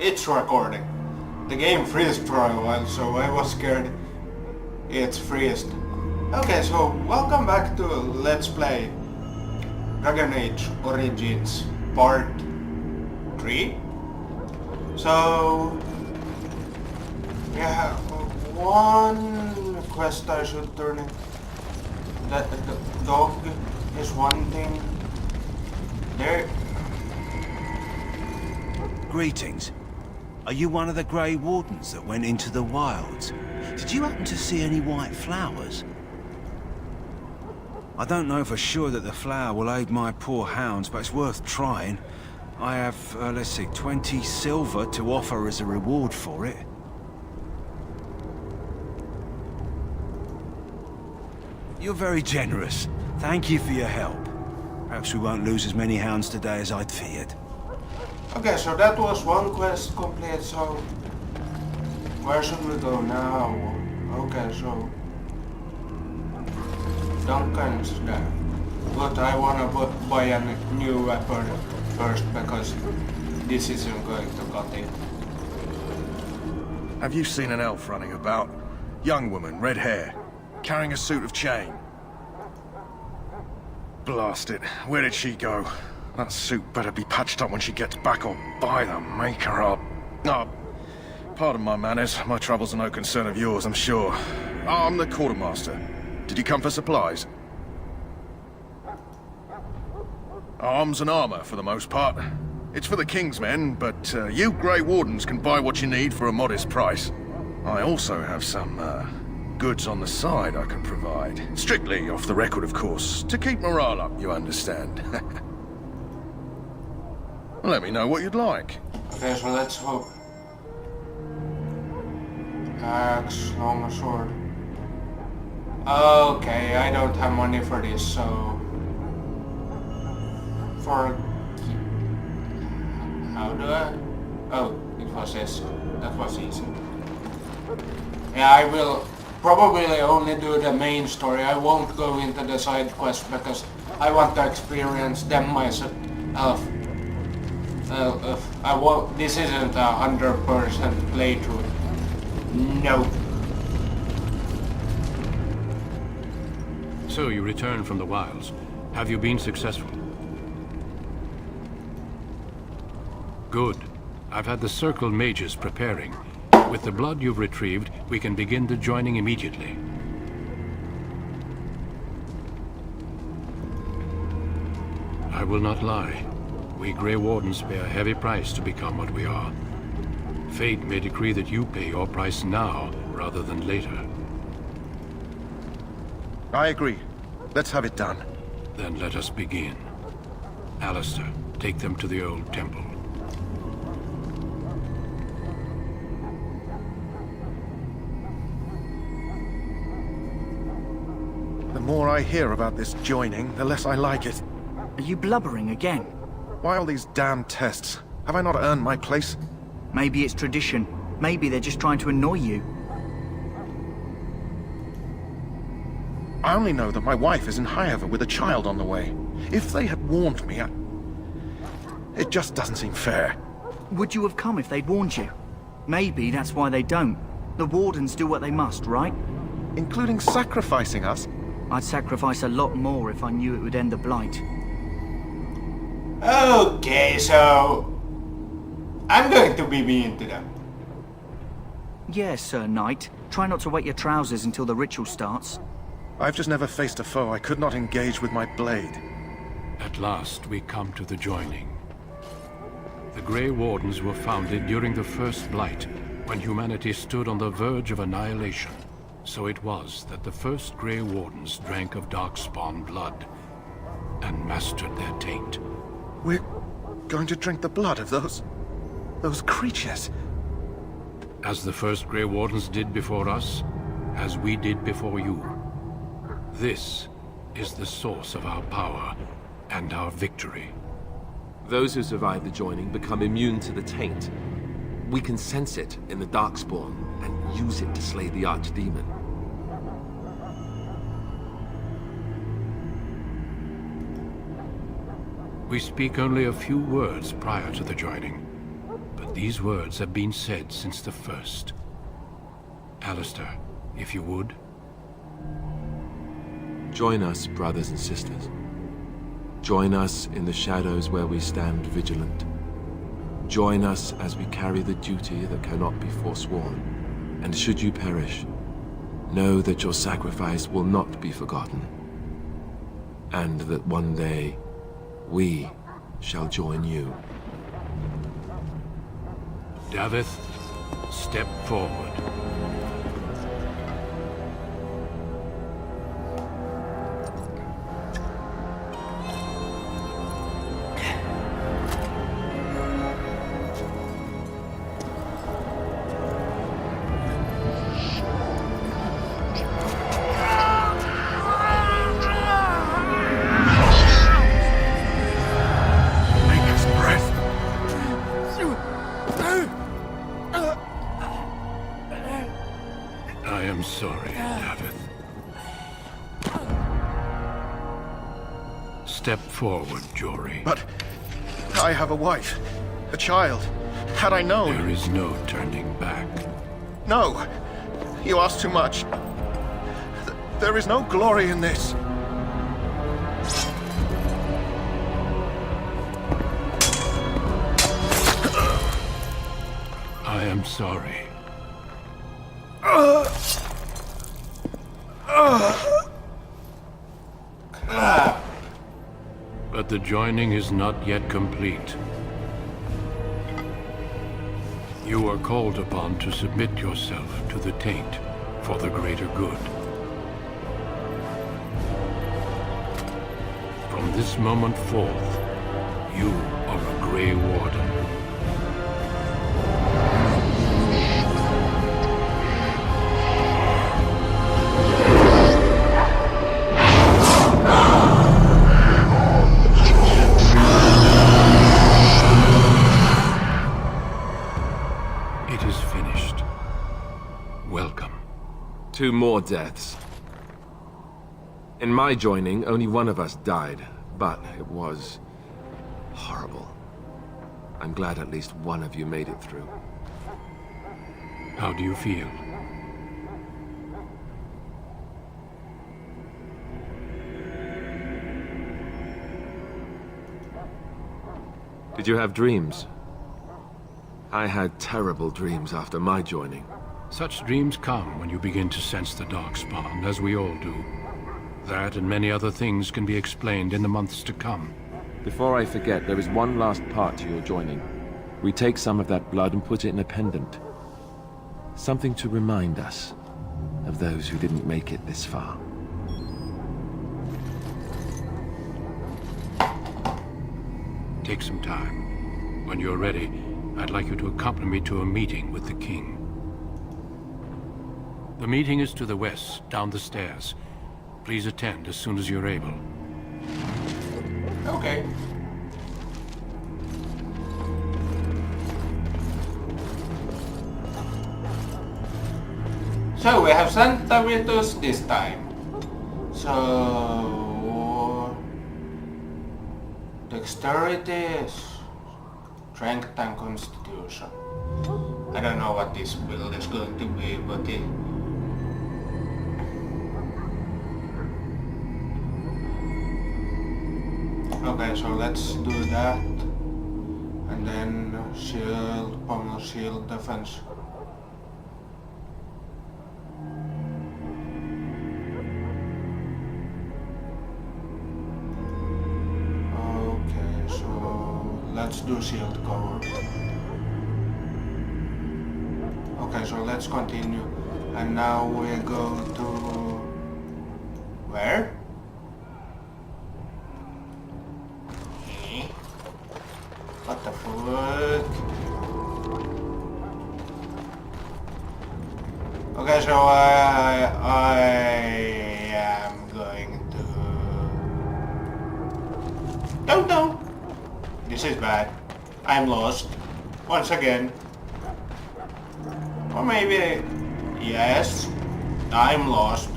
It's recording. The game freezed for a while, so I was scared it's freezed. Okay, so welcome back to Let's Play Dragon Age Origins Part 3. So we have one quest I should turn in. The dog is one thing. There. Greetings. Are you one of the Grey Wardens that went into the wilds? Did you happen to see any white flowers? I don't know for sure that the flower will aid my poor hounds, but it's worth trying. I have, let's see, 20 silver to offer as a reward for it. You're very generous. Thank you for your help. Perhaps we won't lose as many hounds today as I'd feared. Okay, so that was one quest complete, so where should we go now? Okay, so Duncan's there. But I wanna buy a new weapon first because this isn't going to cut it. Have you seen an elf running about? Young woman, red hair, carrying a suit of chain. Blast it, where did she go? That suit better be patched up when she gets back, or by the maker Oh, pardon my manners. My troubles are no concern of yours, I'm sure. I'm the quartermaster. Did you come for supplies? Arms and armor, for the most part. It's for the King's men, but you Grey Wardens can buy what you need for a modest price. I also have some, goods on the side I can provide. Strictly off the record, of course. To keep morale up, you understand. Let me know what you'd like. Okay, so let's hope. Axe, long sword. Okay, I don't have money for this, so for how do I? Oh, it was this. That was easy. Yeah, I will probably only do the main story. I won't go into the side quest because I want to experience them myself. I won't. This isn't 100% playthrough. No. So you returned from the wilds. Have you been successful? Good. I've had the Circle mages preparing. With the blood you've retrieved, we can begin the joining immediately. I will not lie. We Grey Wardens pay a heavy price to become what we are. Fate may decree that you pay your price now, rather than later. I agree. Let's have it done. Then let us begin. Alistair, take them to the old temple. The more I hear about this joining, the less I like it. Are you blubbering again? Why all these damn tests? Have I not earned my place? Maybe it's tradition. Maybe they're just trying to annoy you. I only know that my wife is in Highever with a child on the way. If they had warned me, it just doesn't seem fair. Would you have come if they'd warned you? Maybe that's why they don't. The Wardens do what they must, right? Including sacrificing us? I'd sacrifice a lot more if I knew it would end the Blight. Okay, so I'm going to be mean to them. Yes, Sir Knight. Try not to wet your trousers until the ritual starts. I've just never faced a foe I could not engage with my blade. At last, we come to the joining. The Grey Wardens were founded during the First Blight, when humanity stood on the verge of annihilation. So it was that the first Grey Wardens drank of Darkspawn blood and mastered their taint. We're going to drink the blood of those creatures. As the first Grey Wardens did before us, as we did before you. This is the source of our power and our victory. Those who survive the joining become immune to the taint. We can sense it in the Darkspawn and use it to slay the Archdemon. We speak only a few words prior to the joining. but these words have been said since the first. Alistair, if you would. Join us, brothers and sisters. Join us in the shadows where we stand vigilant. Join us as we carry the duty that cannot be forsworn. And should you perish, know that your sacrifice will not be forgotten. And that one day, we shall join you. Davith, step forward. I am sorry, Davith. Step forward, Jory. But I have a wife, a child. Had I known... There is no turning back. No! You ask too much. There is no glory in this. I am sorry. But the joining is not yet complete. You are called upon to submit yourself to the Taint for the greater good. From this moment forth, you are a Grey Warden. It is finished. Welcome. 2 more deaths. In my joining, only one of us died, but it was horrible. I'm glad at least one of you made it through. How do you feel? Did you have dreams? I had terrible dreams after my joining. Such dreams come when you begin to sense the Darkspawn, as we all do. That and many other things can be explained in the months to come. Before I forget, there is one last part to your joining. We take some of that blood and put it in a pendant. Something to remind us of those who didn't make it this far. Take some time. When you're ready, I'd like you to accompany me to a meeting with the king. The meeting is to the west, down the stairs. Please attend as soon as you're able. Okay. So we have Santa with us this time. So dexterity, strength and constitution. I don't know what this build is going to be, but it... Okay, so let's do that. And then shield, pommel shield, defense. Okay, so let's do shield cover. Okay, so let's continue. And now we go to... where? What the fuck? Okay, so I am going to... Don't know! This is bad. I'm lost. Once again. Or maybe... Yes. I'm lost.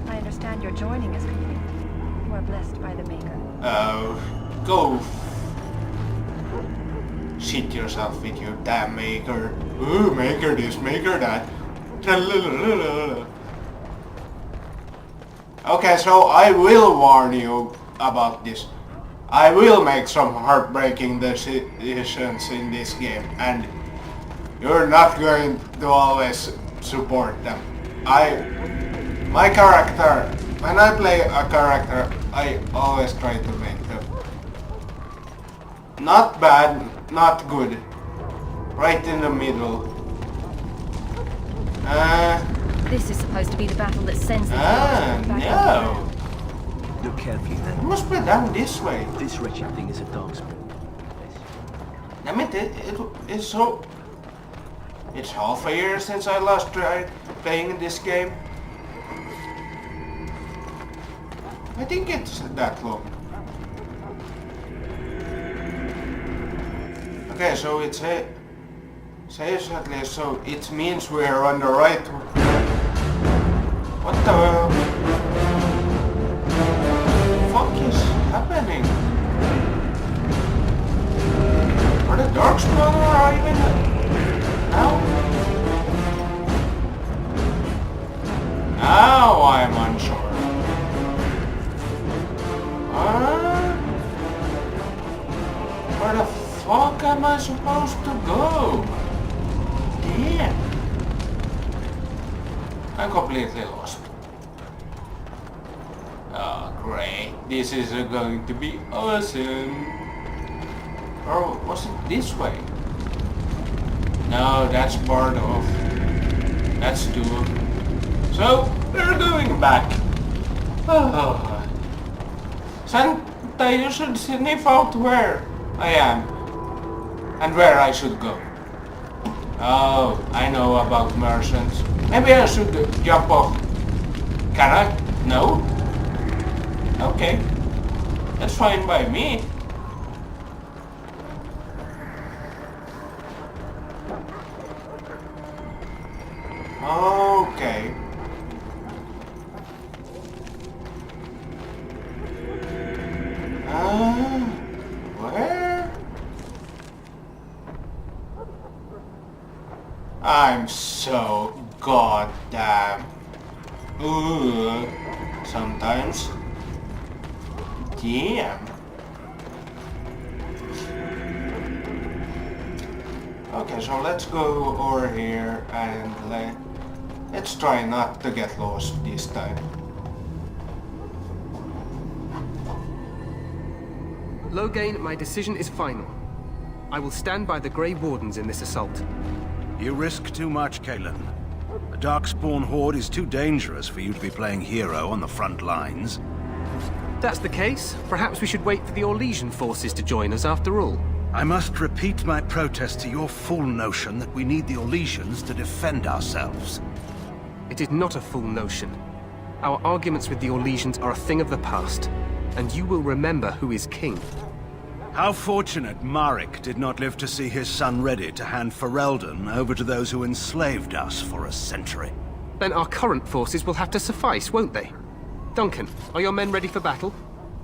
I understand your joining is complete. You are blessed by the Maker. Go. shit yourself with your damn maker. Ooh, maker this, maker that. Okay, so I will warn you about this. I will make some heartbreaking decisions in this game, and you're not going to always support them. My character, when I play a character, I always try to make them not bad, not good, right in the middle. This is supposed to be the battle that sends the no. Look carefully It then. must be done this way. This wretched thing is a darkspawn. Damn it, it's so... It's half a year since I last tried playing this game. I think it's that long. Okay, so it says at least, so it means we are on the right... What the... fuck is happening? Are the Darkspawn arriving now? Now I'm unsure. Where the fuck am I supposed to go? Damn. I'm completely lost. Oh, great. This is going to be awesome. Or was it this way? No, that's part of... That's two. So, we're going back. Oh. Santa, you should sniff out where I am. And where I should go. Oh, I know about merchants. Maybe I should jump off. Can I? No? Okay. That's fine by me. Okay. Where? I'm so goddamn. Sometimes. Damn. Okay, so let's go over here and let's try not to get lost this time. Loghain, my decision is final. I will stand by the Grey Wardens in this assault. You risk too much, Cailan. The Darkspawn Horde is too dangerous for you to be playing hero on the front lines. If that's the case, perhaps we should wait for the Orlesian forces to join us after all. I must repeat my protest to your fool notion that we need the Orlesians to defend ourselves. It is not a fool notion. Our arguments with the Orlesians are a thing of the past, and you will remember who is king. How fortunate Marek did not live to see his son ready to hand Ferelden over to those who enslaved us for a century. Then our current forces will have to suffice, won't they? Duncan, are your men ready for battle?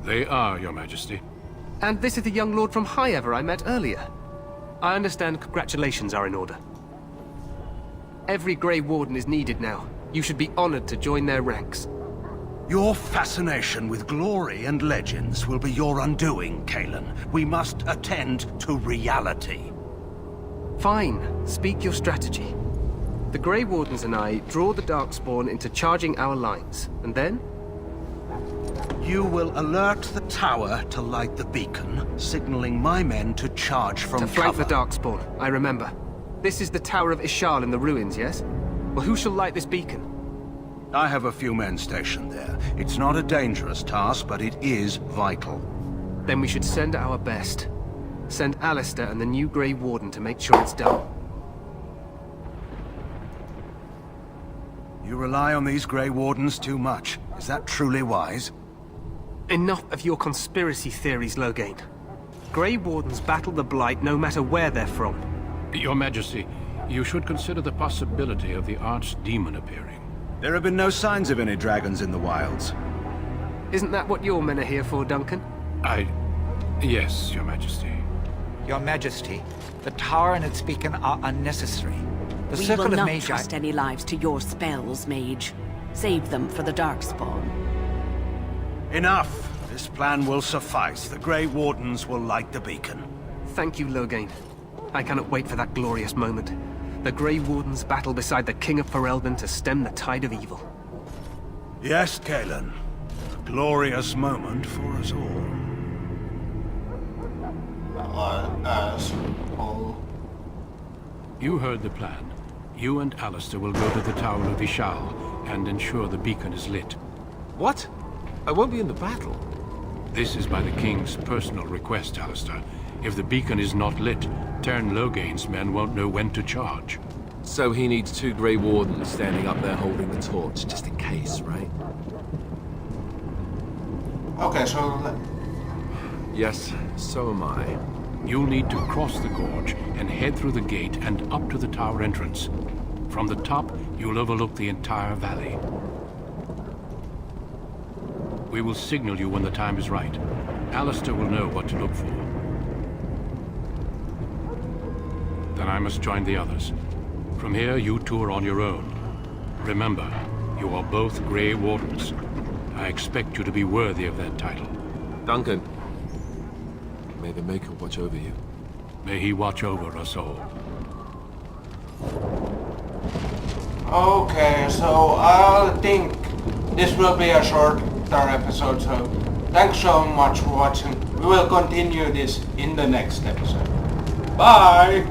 They are, Your Majesty. And this is the young lord from Highever I met earlier. I understand congratulations are in order. Every Grey Warden is needed now. You should be honored to join their ranks. Your fascination with glory and legends will be your undoing, Cailan. We must attend to reality. Fine. Speak your strategy. The Grey Wardens and I draw the Darkspawn into charging our lines, and then? You will alert the tower to light the beacon, signaling my men to charge from To flank cover. the Darkspawn, I remember. This is the Tower of Ishal in the ruins, yes? Well, who shall light this beacon? I have a few men stationed there. It's not a dangerous task, but it is vital. Then we should send our best. Send Alistair and the new Grey Warden to make sure it's done. You rely on these Grey Wardens too much. Is that truly wise? Enough of your conspiracy theories, Loghain. Grey Wardens battle the Blight no matter where they're from. Your Majesty, you should consider the possibility of the Archdemon appearing. There have been no signs of any dragons in the wilds. Isn't that what your men are here for, Duncan? Yes, Your Majesty. Your Majesty, the tower and its beacon are unnecessary. The We Circle will of not Magi... trust any lives to your spells, Mage. Save them for the Darkspawn. Enough! This plan will suffice. The Grey Wardens will light the beacon. Thank you, Loghain. I cannot wait for that glorious moment. The Grey Wardens battle beside the King of Ferelden to stem the tide of evil. Yes, Galen. A glorious moment for us all. You heard the plan. You and Alistair will go to the Tower of Ishal and ensure the beacon is lit. What? I won't be in the battle. This is by the King's personal request, Alistair. If the beacon is not lit, Tern Loghain's men won't know when to charge. So he needs 2 Grey Wardens standing up there holding the torch, just in case, right? Okay, so... Yes, so am I. You'll need to cross the gorge and head through the gate and up to the tower entrance. From the top, you'll overlook the entire valley. We will signal you when the time is right. Alistair will know what to look for. Then I must join the others. From here, you two are on your own. Remember, you are both Grey Wardens. I expect you to be worthy of that title. Duncan, may the Maker watch over you. May he watch over us all. Okay, so I think this will be a shorter episode, so thanks so much for watching. We will continue this in the next episode. Bye!